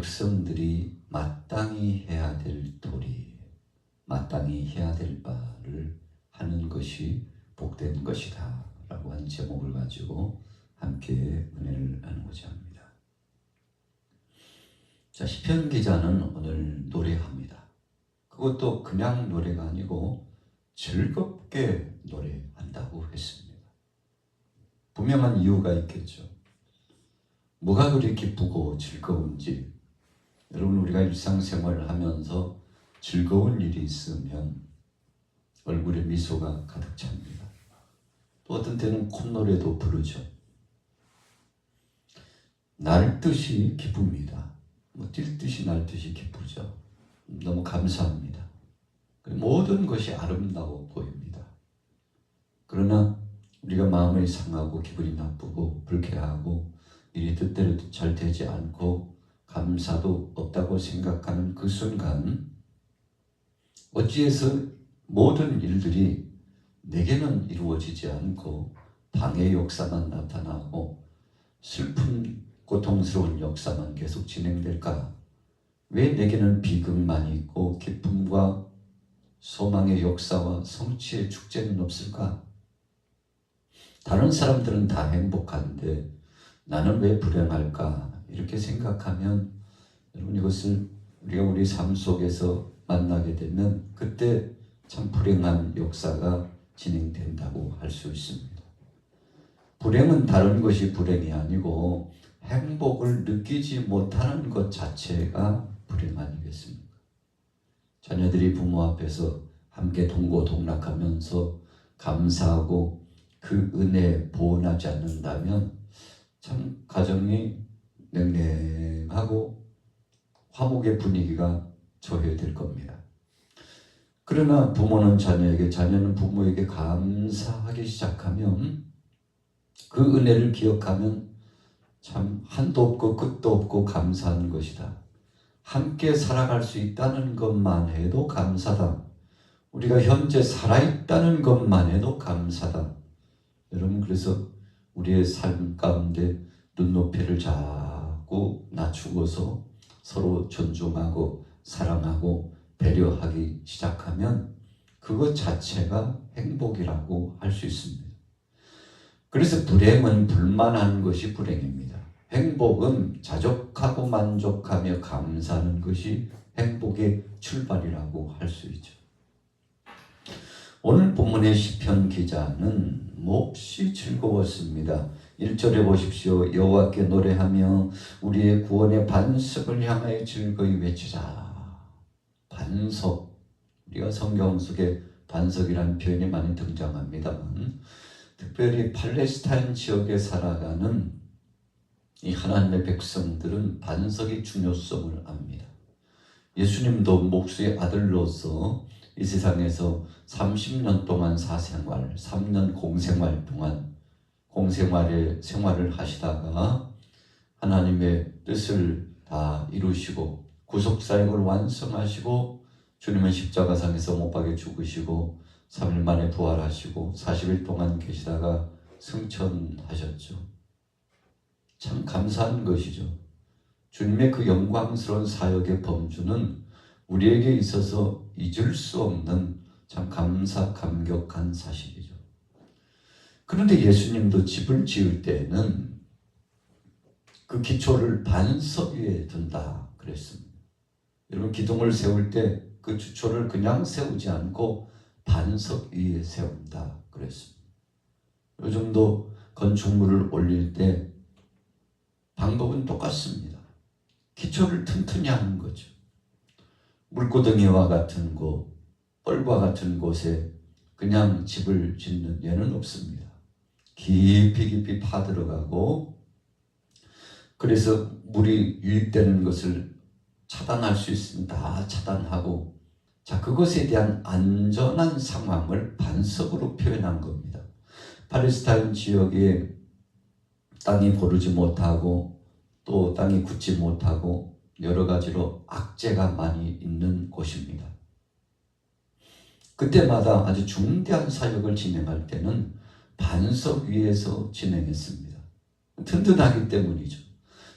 백성들이 마땅히 해야 될 도리, 마땅히 해야 될 바를 하는 것이 복된 것이다 라고 하는 제목을 가지고 함께 은혜를 나누고자 합니다. 자, 시편 기자는 오늘 노래합니다. 그것도 그냥 노래가 아니고 즐겁게 노래한다고 했습니다. 분명한 이유가 있겠죠. 뭐가 그리 기쁘고 즐거운지. 여러분, 우리가 일상생활을 하면서 즐거운 일이 있으면 얼굴에 미소가 가득 찹니다. 또 어떤 때는 콧노래도 부르죠. 날 듯이 기쁩니다. 뛸 듯이 날 듯이 기쁘죠. 너무 감사합니다. 모든 것이 아름다워 보입니다. 그러나 우리가 마음이 상하고 기분이 나쁘고 불쾌하고 일이 뜻대로 잘 되지 않고 감사도 없다고 생각하는 그 순간 어찌해서 모든 일들이 내게는 이루어지지 않고 방해 역사만 나타나고 슬픈 고통스러운 역사만 계속 진행될까? 왜 내게는 비극만 있고 기쁨과 소망의 역사와 성취의 축제는 없을까? 다른 사람들은 다 행복한데 나는 왜 불행할까? 이렇게 생각하면 여러분, 이것을 우리가 우리 삶 속에서 만나게 되면 그때 참 불행한 역사가 진행된다고 할 수 있습니다. 불행은 다른 것이 불행이 아니고 행복을 느끼지 못하는 것 자체가 불행 아니겠습니까? 자녀들이 부모 앞에서 함께 동고동락하면서 감사하고 그 은혜에 보온하지 않는다면 참 가정이 냉랭하고 화목의 분위기가 조회될 겁니다. 그러나 부모는 자녀에게, 자녀는 부모에게 감사하기 시작하면 그 은혜를 기억하면 참 한도 없고 끝도 없고 감사한 것이다. 함께 살아갈 수 있다는 것만 해도 감사다. 우리가 현재 살아있다는 것만 해도 감사다. 여러분, 그래서 우리의 삶 가운데 눈높이를 자꾸 낮추고서 서로 존중하고 사랑하고 배려하기 시작하면 그것 자체가 행복이라고 할 수 있습니다. 그래서 불행은 불만하는 것이 불행입니다. 행복은 자족하고 만족하며 감사하는 것이 행복의 출발이라고 할 수 있죠. 오늘 본문의 시편 기자는 몹시 즐거웠습니다. 1절에 보십시오. 여호와께 노래하며 우리의 구원의 반석을 향하여 즐거이 외치자. 반석, 우리가 성경 속에 반석이라는 표현이 많이 등장합니다만 특별히 팔레스타인 지역에 살아가는 이 하나님의 백성들은 반석의 중요성을 압니다. 예수님도 목수의 아들로서 이 세상에서 30년 동안 사생활, 3년 공생활 동안 공생활의 생활을 하시다가 하나님의 뜻을 다 이루시고 구속사역을 완성하시고 주님은 십자가상에서 못 박혀 죽으시고 3일 만에 부활하시고 40일 동안 계시다가 승천하셨죠. 참 감사한 것이죠. 주님의 그 영광스러운 사역의 범주는 우리에게 있어서 잊을 수 없는 참 감격한 사실이죠. 그런데 예수님도 집을 지을 때에는 그 기초를 반석 위에 둔다 그랬습니다. 여러분, 기둥을 세울 때 그 기초를 그냥 세우지 않고 반석 위에 세운다 그랬습니다. 요즘도 건축물을 올릴 때 방법은 똑같습니다. 기초를 튼튼히 하는 거죠. 물고덩이와 같은 곳, 뻘과 같은 곳에 그냥 집을 짓는 예는 없습니다. 깊이 파들어가고, 그래서 물이 유입되는 것을 차단할 수 있으면 다 차단하고, 자, 그것에 대한 안전한 상황을 반석으로 표현한 겁니다. 팔레스타인 지역에 땅이 고르지 못하고 또 땅이 굳지 못하고 여러 가지로 악재가 많이 있는 곳입니다. 그때마다 아주 중대한 사역을 진행할 때는 반석 위에서 진행했습니다. 튼튼하기 때문이죠.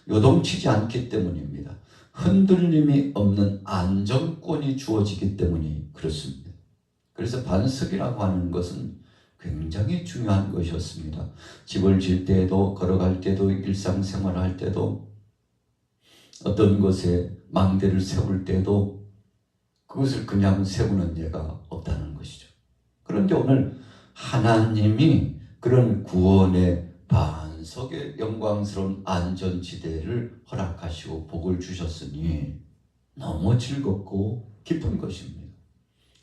요동치지 않기 때문입니다. 흔들림이 없는 안정권이 주어지기 때문이 그렇습니다. 그래서 반석이라고 하는 것은 굉장히 중요한 것이었습니다. 집을 질 때에도, 걸어갈 때도, 일상생활할 때도, 어떤 것에 망대를 세울 때도 그것을 그냥 세우는 예가 없다는 것이죠. 그런데 오늘 하나님이 그런 구원의 반석의 영광스러운 안전지대를 허락하시고 복을 주셨으니 너무 즐겁고 기쁜 것입니다.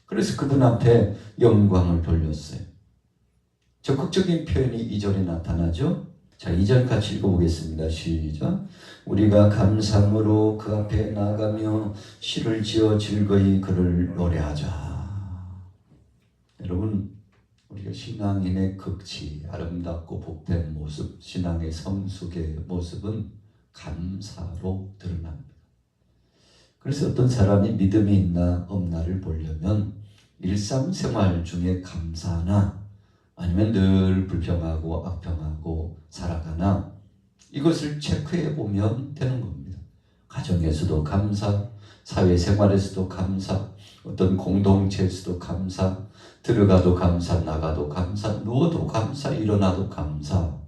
그래서 그분 앞에 영광을 돌렸어요. 적극적인 표현이 2절에 나타나죠. 자, 2절 같이 읽어보겠습니다. 시작. 우리가 감상으로 그 앞에 나가며 시를 지어 즐거이 그를 노래하자. 여러분, 우리가 신앙인의 극치, 아름답고 복된 모습, 신앙의 성숙의 모습은 감사로 드러납니다. 그래서 어떤 사람이 믿음이 있나 없나를 보려면 일상생활 중에 감사나 아니면 늘 불평하고 악평하고 살아가나 이것을 체크해 보면 되는 겁니다. 가정에서도 감사, 사회생활에서도 감사, 어떤 공동체에서도 감사, 들어가도 감사, 나가도 감사, 누워도 감사, 일어나도 감사.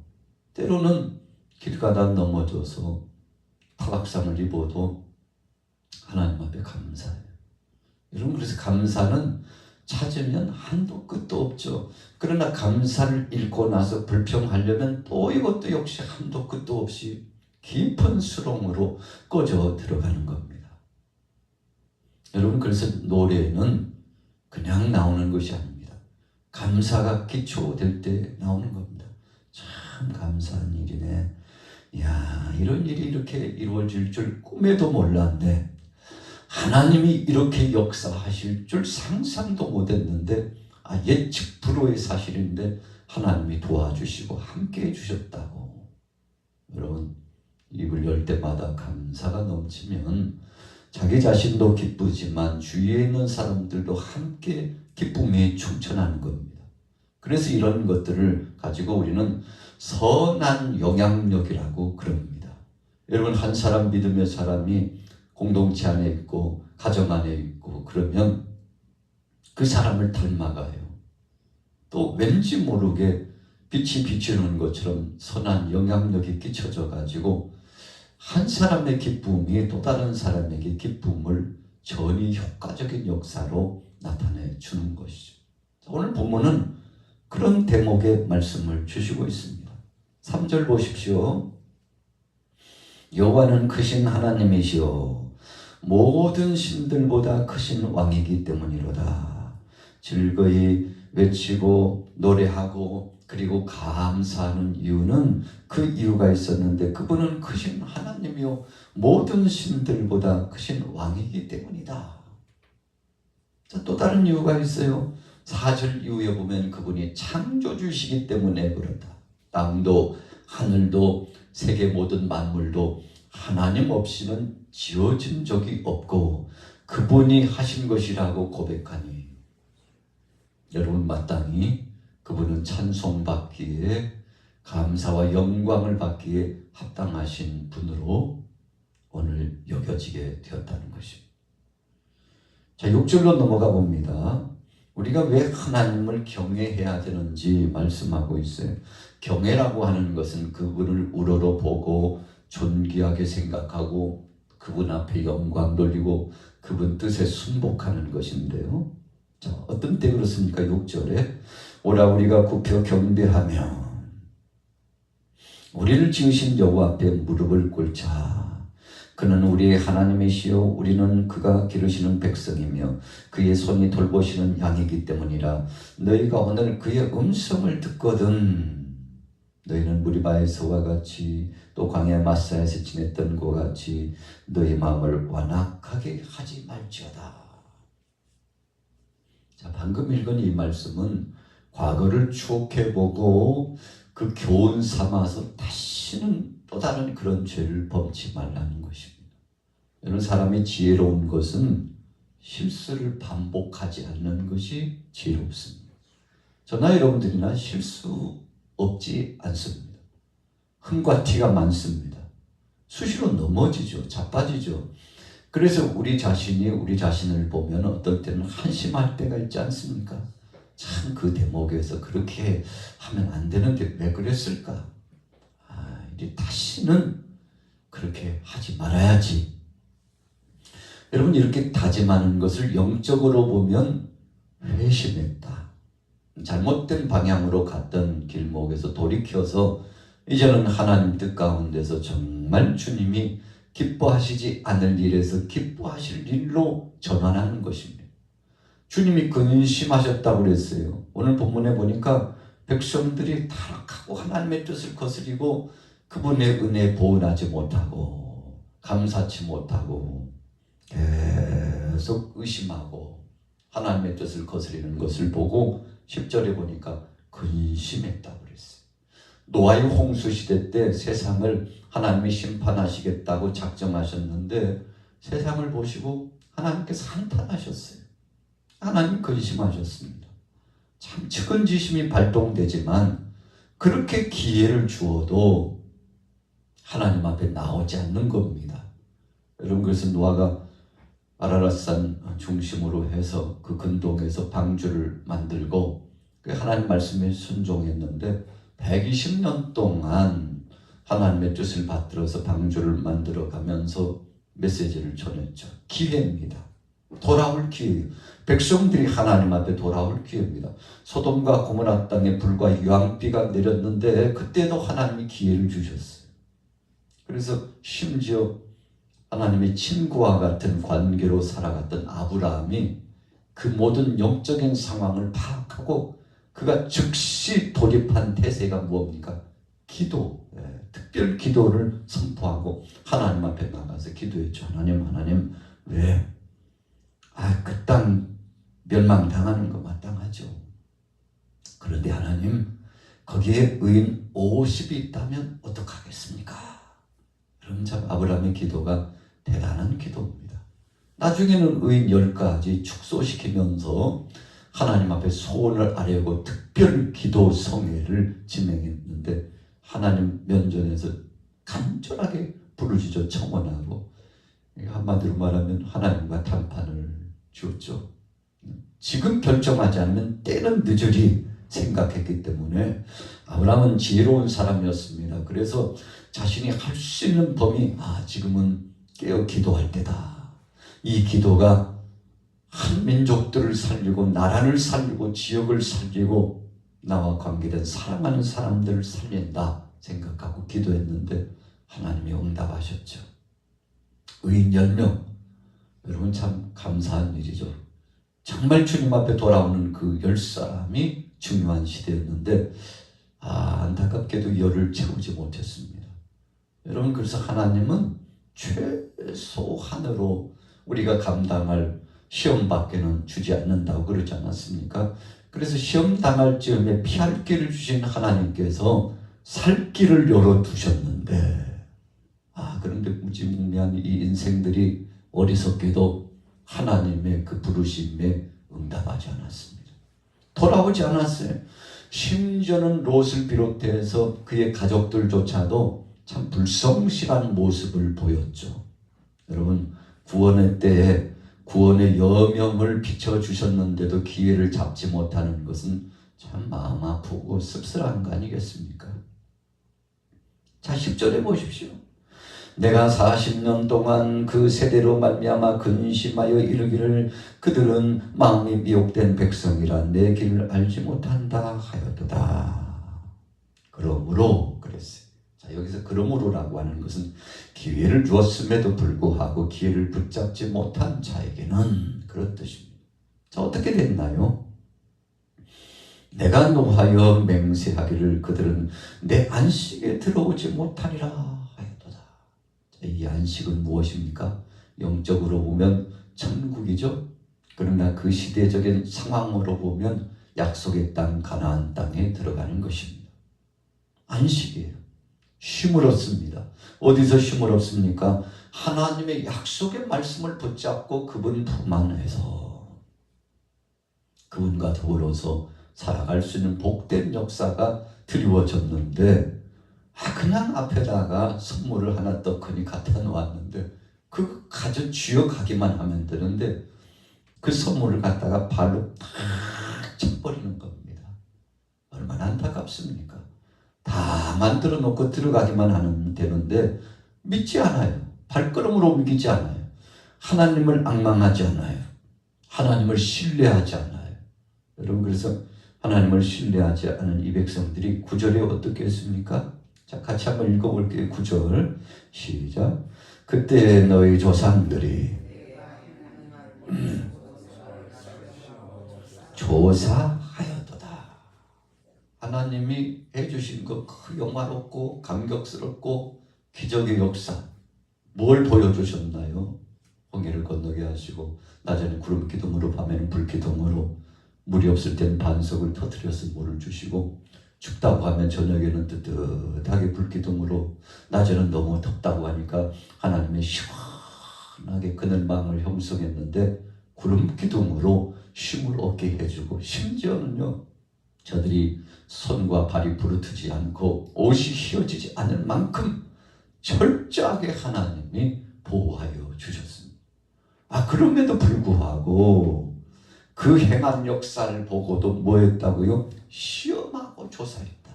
때로는 길 가다 넘어져서 타박상을 입어도 하나님 앞에 감사해요. 여러분, 그래서 감사는 찾으면 한도 끝도 없죠. 그러나 감사를 읽고 나서 불평하려면 또 이것도 역시 한도 끝도 없이 깊은 수렁으로 꺼져 들어가는 겁니다. 여러분, 그래서 노래는 그냥 나오는 것이 아닙니다. 감사가 기초될 때 나오는 겁니다. 참 감사한 일이네. 이야, 이런 일이 이렇게 이루어질 줄 꿈에도 몰랐네. 하나님이 이렇게 역사하실 줄 상상도 못했는데 예측 불허의 사실인데 하나님이 도와주시고 함께해 주셨다고. 여러분, 입을 열 때마다 감사가 넘치면 자기 자신도 기쁘지만 주위에 있는 사람들도 함께 기쁨이 충천하는 겁니다. 그래서 이런 것들을 가지고 우리는 선한 영향력이라고 그럽니다. 여러분, 한 사람 믿음의 사람이 공동체 안에 있고 가정 안에 있고 그러면 그 사람을 닮아가요. 또 왠지 모르게 빛이 비추는 것처럼 선한 영향력이 끼쳐져 가지고 한 사람의 기쁨이 또 다른 사람에게 기쁨을 전이 효과적인 역사로 나타내 주는 것이죠. 오늘 본문은 그런 대목의 말씀을 주시고 있습니다. 3절 보십시오. 여호와는 크신 하나님이시오 모든 신들보다 크신 왕이기 때문이로다. 즐거이 외치고 노래하고 그리고 감사하는 이유는 그 이유가 있었는데 그분은 크신 하나님이요 모든 신들보다 크신 왕이기 때문이다. 자, 또 다른 이유가 있어요. 4절 이후에 보면 그분이 창조주시기 때문에 그렇다. 땅도 하늘도 세계 모든 만물도 하나님 없이는 지어진 적이 없고 그분이 하신 것이라고 고백하니 여러분, 마땅히 그분은 찬송받기에 감사와 영광을 받기에 합당하신 분으로 오늘 여겨지게 되었다는 것입니다. 자, 6절로 넘어가 봅니다. 우리가 왜 하나님을 경외해야 되는지 말씀하고 있어요. 경외라고 하는 것은 그분을 우러러 보고 존귀하게 생각하고 그분 앞에 영광 돌리고 그분 뜻에 순복하는 것인데요. 자, 어떤 때 그렇습니까? 6절에 오라 우리가 굽혀 경배하며 우리를 지으신 여호와 앞에 무릎을 꿇자. 그는 우리의 하나님이시요 우리는 그가 기르시는 백성이며 그의 손이 돌보시는 양이기 때문이라. 너희가 오늘 그의 음성을 듣거든 너희는 무리바에서와 같이 또 광야 마사에서 지냈던 것과 같이 너희 마음을 완악하게 하지 말지어다. 자, 방금 읽은 이 말씀은 과거를 추억해보고 그 교훈 삼아서 다시는 또 다른 그런 죄를 범치 말라는 것입니다. 여러분, 사람이 지혜로운 것은 실수를 반복하지 않는 것이 지혜롭습니다. 저나 여러분들이나 실수 없지 않습니다. 흠과 티가 많습니다. 수시로 넘어지죠. 자빠지죠. 그래서 우리 자신이 우리 자신을 보면 어떨 때는 한심할 때가 있지 않습니까? 참 그 대목에서 그렇게 하면 안 되는데 왜 그랬을까? 이제 다시는 그렇게 하지 말아야지. 여러분, 이렇게 다짐하는 것을 영적으로 보면 회심했다. 잘못된 방향으로 갔던 길목에서 돌이켜서 이제는 하나님 뜻 가운데서 정말 주님이 기뻐하시지 않을 일에서 기뻐하실 일로 전환하는 것입니다. 주님이 근심하셨다고 그랬어요. 오늘 본문에 보니까 백성들이 타락하고 하나님의 뜻을 거스리고 그분의 은혜에 보응하지 못하고 감사치 못하고 계속 의심하고 하나님의 뜻을 거스리는 것을 보고 10절에 보니까 근심했다고 그랬어요. 노아의 홍수 시대 때 세상을 하나님이 심판하시겠다고 작정하셨는데 세상을 보시고 하나님께서 한탄하셨어요. 하나님 근심하셨습니다. 참 측은지심이 발동되지만 그렇게 기회를 주어도 하나님 앞에 나오지 않는 겁니다. 여러분, 그래서 노아가 아라랏산 중심으로 해서 그 근동에서 방주를 만들고 하나님 말씀에 순종했는데 120년 동안 하나님의 뜻을 받들어서 방주를 만들어 가면서 메시지를 전했죠. 기회입니다. 돌아올 기회예요. 백성들이 하나님 앞에 돌아올 기회입니다. 소돔과 고모라 땅에 불과 유황비가 내렸는데 그때도 하나님이 기회를 주셨어요. 그래서 심지어 하나님의 친구와 같은 관계로 살아갔던 아브라함이 그 모든 영적인 상황을 파악하고 그가 즉시 돌입한 태세가 무엇입니까? 기도, 특별 기도를 선포하고 하나님 앞에 나가서 기도했죠. 하나님 왜? 그 땅 멸망당하는 거 마땅하죠. 그런데 하나님, 거기에 의인 50이 있다면 어떡하겠습니까? 그럼 참 아브라함의 기도가 대단한 기도입니다. 나중에는 의인 10가지 축소시키면서 하나님 앞에 소원을 아뢰고 특별 기도 성회를 진행했는데 하나님 면전에서 간절하게 부르짖어 청원하고 한마디로 말하면 하나님과談판을 주었죠. 지금 결정하지 않으면 때는 늦으리 생각했기 때문에 아브라함은 지혜로운 사람이었습니다. 그래서 자신이 할 수 있는 범위, 지금은 깨어 기도할 때다. 이 기도가 한 민족들을 살리고 나라를 살리고 지역을 살리고 나와 관계된 사랑하는 사람들을 살린다 생각하고 기도했는데 하나님이 응답하셨죠. 의인 10명. 여러분, 참 감사한 일이죠. 정말 주님 앞에 돌아오는 그 10사람이 중요한 시대였는데 안타깝게도 열을 채우지 못했습니다. 여러분, 그래서 하나님은 최소한으로 우리가 감당할 시험밖에는 주지 않는다고 그러지 않았습니까? 그래서 시험 당할 즈음에 피할 길을 주신 하나님께서 살 길을 열어두셨는데 그런데 무지무지한 이 인생들이 어리석게도 하나님의 그 부르심에 응답하지 않았습니다. 돌아오지 않았어요. 심지어는 롯을 비롯해서 그의 가족들조차도 참 불성실한 모습을 보였죠. 여러분, 구원의 때에 구원의 여명을 비춰주셨는데도 기회를 잡지 못하는 것은 참 마음 아프고 씁쓸한 거 아니겠습니까? 자, 10절에 보십시오. 내가 40년 동안 그 세대로 말미암아 근심하여 이르기를 그들은 마음이 미혹된 백성이라 내 길을 알지 못한다 하였도다. 그러므로 그랬어요. 자, 여기서 그러므로라고 하는 것은 기회를 주었음에도 불구하고 기회를 붙잡지 못한 자에게는 그런 뜻입니다. 자, 어떻게 됐나요? 내가 노하여 맹세하기를 그들은 내 안식에 들어오지 못하리라 하였도다. 자, 이 안식은 무엇입니까? 영적으로 보면 천국이죠. 그러나 그 시대적인 상황으로 보면 약속의 땅 가나안 땅에 들어가는 것입니다. 안식이에요. 쉼을 얻습니다. 어디서 쉼을 얻습니까? 하나님의 약속의 말씀을 붙잡고 그분 품 안에서 그분과 더불어서 살아갈 수 있는 복된 역사가 드리워졌는데 그냥 앞에다가 선물을 하나 떡하니 갖다 놓았는데 그 가져 쥐어가기만 하면 되는데 그 선물을 갖다가 발로 탁 쳐버리는 겁니다. 얼마나 안타깝습니까? 다 만들어 놓고 들어가기만 하면 되는데 믿지 않아요. 발걸음으로 옮기지 않아요. 하나님을 앙망하지 않아요. 하나님을 신뢰하지 않아요. 여러분, 그래서 하나님을 신뢰하지 않은 이 백성들이 9절에 어떻게 했습니까? 자, 같이 한번 읽어볼게요. 9절 시작. 그때 너희 조상들이 조사하였도다. 하나님이 해주신 그 영화롭고 감격스럽고 기적의 역사, 뭘 보여주셨나요? 홍해를 건너게 하시고 낮에는 구름 기둥으로 밤에는 불 기둥으로, 물이 없을 때는 반석을 터뜨려서 물을 주시고, 춥다고 하면 저녁에는 뜨뜻하게 불 기둥으로, 낮에는 너무 덥다고 하니까 하나님의 시원하게 그늘망을 형성했는데 구름 기둥으로 쉼을 얻게 해주고, 심지어는요, 저들이 손과 발이 부르트지 않고 옷이 휘어지지 않을 만큼 철저하게 하나님이 보호하여 주셨습니다. 그럼에도 불구하고 그 행한 역사를 보고도 뭐 했다고요? 시험하고 조사했다.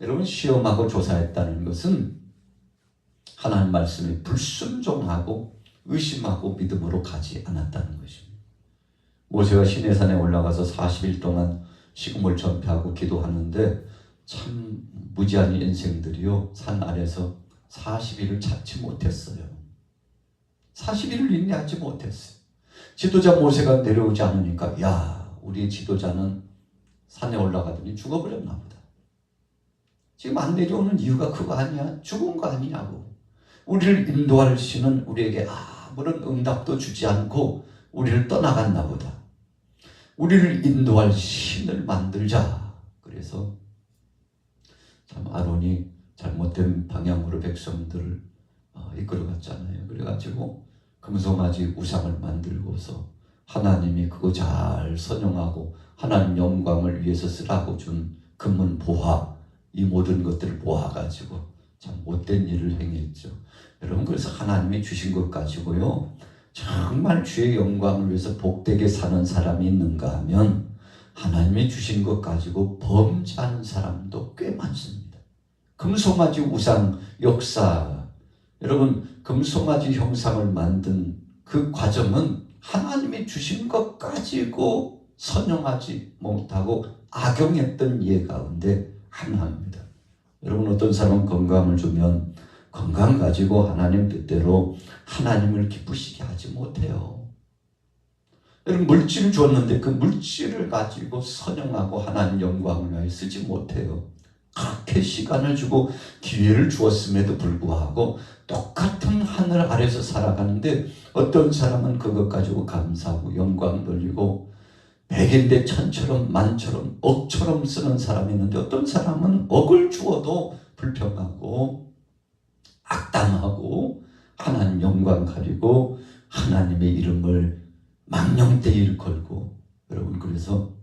여러분, 시험하고 조사했다는 것은 하나님 말씀에 불순종하고 의심하고 믿음으로 가지 않았다는 것입니다. 모세가 시내산에 올라가서 40일 동안 식음을 전폐하고 기도하는데 참 무지한 인생들이요, 산 아래서 40일을 찾지 못했어요. 40일을 인내하지 못했어요. 지도자 모세가 내려오지 않으니까, 야, 우리의 지도자는 산에 올라가더니 죽어버렸나 보다. 지금 안 내려오는 이유가 그거 아니야? 죽은 거 아니냐고. 우리를 인도하시는 우리에게 아무런 응답도 주지 않고 우리를 떠나갔나 보다. 우리를 인도할 신을 만들자. 그래서 참 아론이 잘못된 방향으로 백성들을 이끌어갔잖아요. 그래가지고 금송아지 우상을 만들고서 하나님이 그거 잘 선용하고 하나님 영광을 위해서 쓰라고 준 금문 보화, 이 모든 것들을 모아가지고 참 못된 일을 행했죠. 여러분, 그래서 하나님이 주신 것 가지고요, 정말 주의 영광을 위해서 복되게 사는 사람이 있는가 하면 하나님이 주신 것 가지고 범죄하는 사람도 꽤 많습니다. 금송아지 우상 역사, 여러분, 금송아지 형상을 만든 그 과정은 하나님이 주신 것 가지고 선용하지 못하고 악용했던 예 가운데 하나입니다. 여러분, 어떤 사람은 건강을 주면 건강 가지고 하나님 뜻대로 하나님을 기쁘시게 하지 못해요. 여러분, 물질을 줬는데 그 물질을 가지고 선용하고 하나님 영광을 위하여 쓰지 못해요. 그렇게 시간을 주고 기회를 주었음에도 불구하고 똑같은 하늘 아래서 살아가는데 어떤 사람은 그것 가지고 감사하고 영광 돌리고 백인데 천처럼 만처럼 억처럼 쓰는 사람이 있는데 어떤 사람은 억을 주어도 불평하고 악담하고 하나님 영광 가리고 하나님의 이름을 망령되이 일컬고, 여러분, 그래서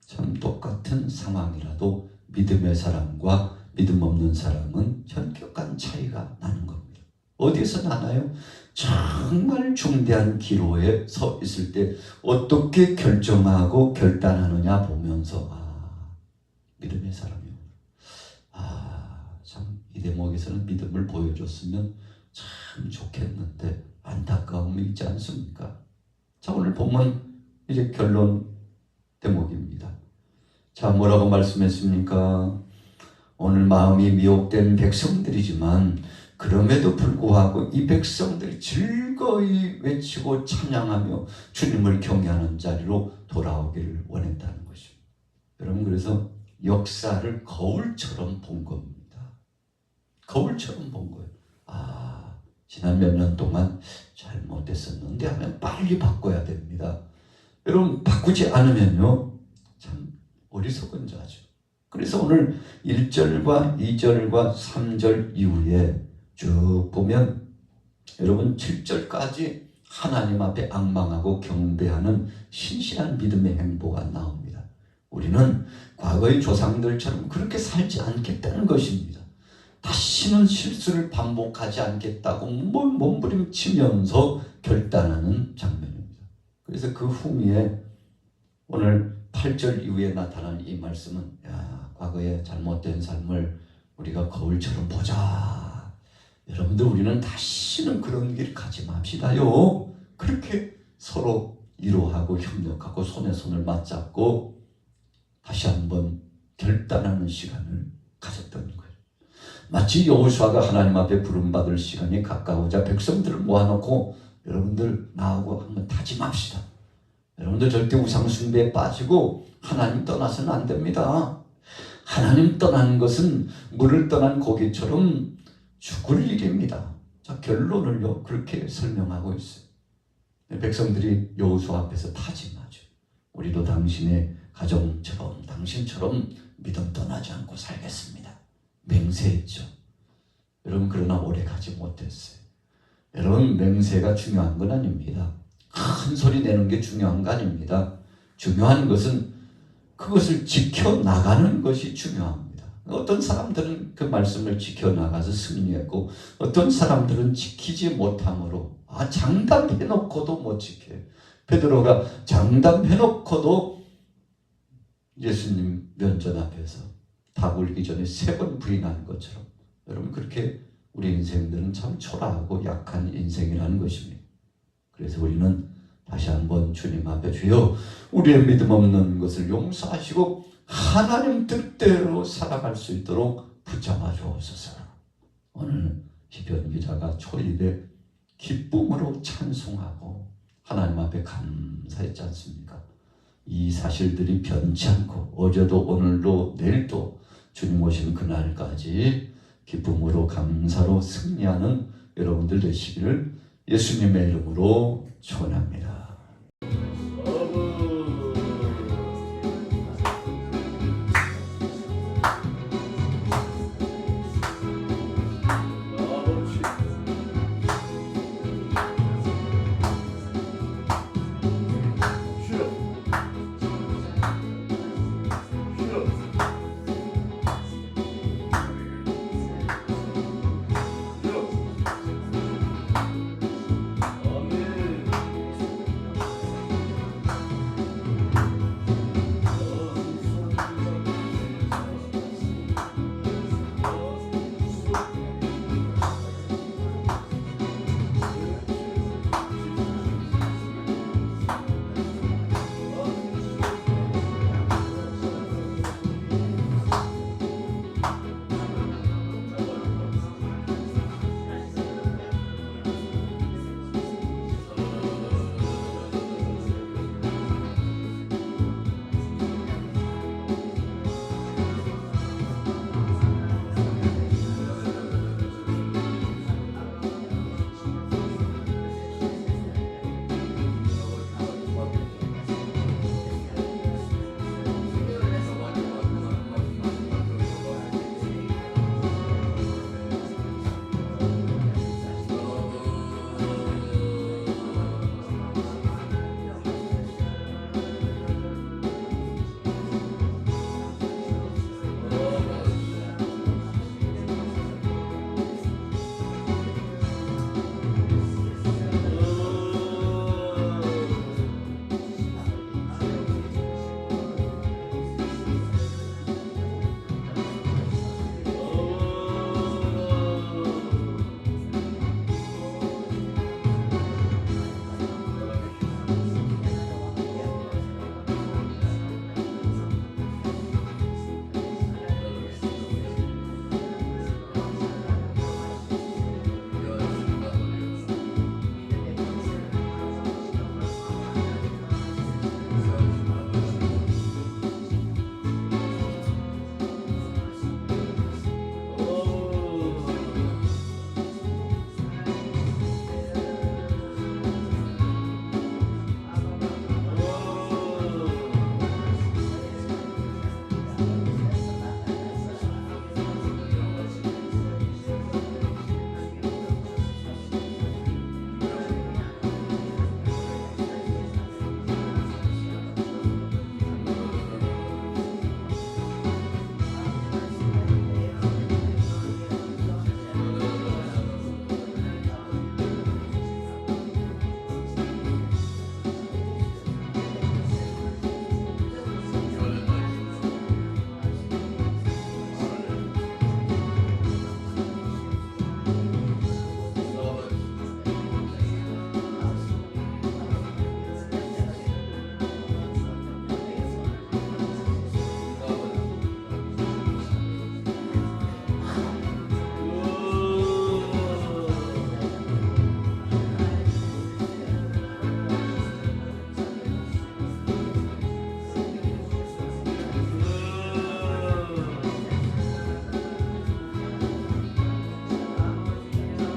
참 똑같은 상황이라도 믿음의 사람과 믿음 없는 사람은 현격한 차이가 나는 겁니다. 어디에서 나나요? 정말 중대한 기로에 서 있을 때 어떻게 결정하고 결단하느냐 보면서 믿음의 사람이요. 참 이 대목에서는 믿음을 보여줬으면 참 좋겠는데 안타까움이 있지 않습니까? 자, 오늘 본문 이제 결론 대목입니다. 자, 뭐라고 말씀했습니까? 오늘 마음이 미혹된 백성들이지만 그럼에도 불구하고 이 백성들이 즐거이 외치고 찬양하며 주님을 경외하는 자리로 돌아오기를 원했다는 것입니다. 여러분, 그래서 역사를 거울처럼 본 겁니다. 거울처럼 본 거예요. 지난 몇 년 동안 잘못했었는데 하면 빨리 바꿔야 됩니다. 여러분, 바꾸지 않으면요, 참 어리석은 자죠. 그래서 오늘 1절과 2절과 3절 이후에 쭉 보면 여러분 7절까지 하나님 앞에 앙망하고 경배하는 신실한 믿음의 행보가 나옵니다. 우리는 과거의 조상들처럼 그렇게 살지 않겠다는 것입니다. 다시는 실수를 반복하지 않겠다고 몸부림치면서 결단하는 장면입니다. 그래서 그 후미에 오늘 8절 이후에 나타난 이 말씀은 과거의 잘못된 삶을 우리가 거울처럼 보자. 여러분들 우리는 다시는 그런 길 가지 맙시다요. 그렇게 서로 위로하고 협력하고 손에 손을 맞잡고 다시 한번 결단하는 시간을 가졌던 거예요. 마치 여호수아가 하나님 앞에 부름받을 시간이 가까우자 백성들을 모아놓고 여러분들 나하고 한번 다짐합시다. 여러분들 절대 우상 숭배에 빠지고 하나님 떠나서는 안 됩니다. 하나님 떠나는 것은 물을 떠난 고기처럼 죽을 일입니다. 자, 결론을요 그렇게 설명하고 있어요. 백성들이 여호수아 앞에서 다짐하죠. 우리도 당신의 가정처럼 당신처럼 믿음 떠나지 않고 살겠습니다. 맹세했죠. 여러분 그러나 오래 가지 못했어요. 여러분 맹세가 중요한 건 아닙니다. 큰 소리 내는 게 중요한 거 아닙니다. 중요한 것은 그것을 지켜나가는 것이 중요합니다. 어떤 사람들은 그 말씀을 지켜나가서 승리했고 어떤 사람들은 지키지 못함으로 장담해놓고도 못 지켜요. 베드로가 장담해놓고도 예수님 면전 앞에서 다 울기 전에 3번 부인한 것처럼 여러분 그렇게 우리 인생들은 참 초라하고 약한 인생이라는 것입니다. 그래서 우리는 다시 한번 주님 앞에 주여 우리의 믿음 없는 것을 용서하시고 하나님 뜻대로 살아갈 수 있도록 붙잡아 주옵소서. 오늘 시편 기자가 초입에 기쁨으로 찬송하고 하나님 앞에 감사했지 않습니까? 이 사실들이 변치 않고 어제도 오늘도 내일도 주님 오시는 그날까지 기쁨으로 감사로 승리하는 여러분들 되시기를 예수님의 이름으로 축원합니다.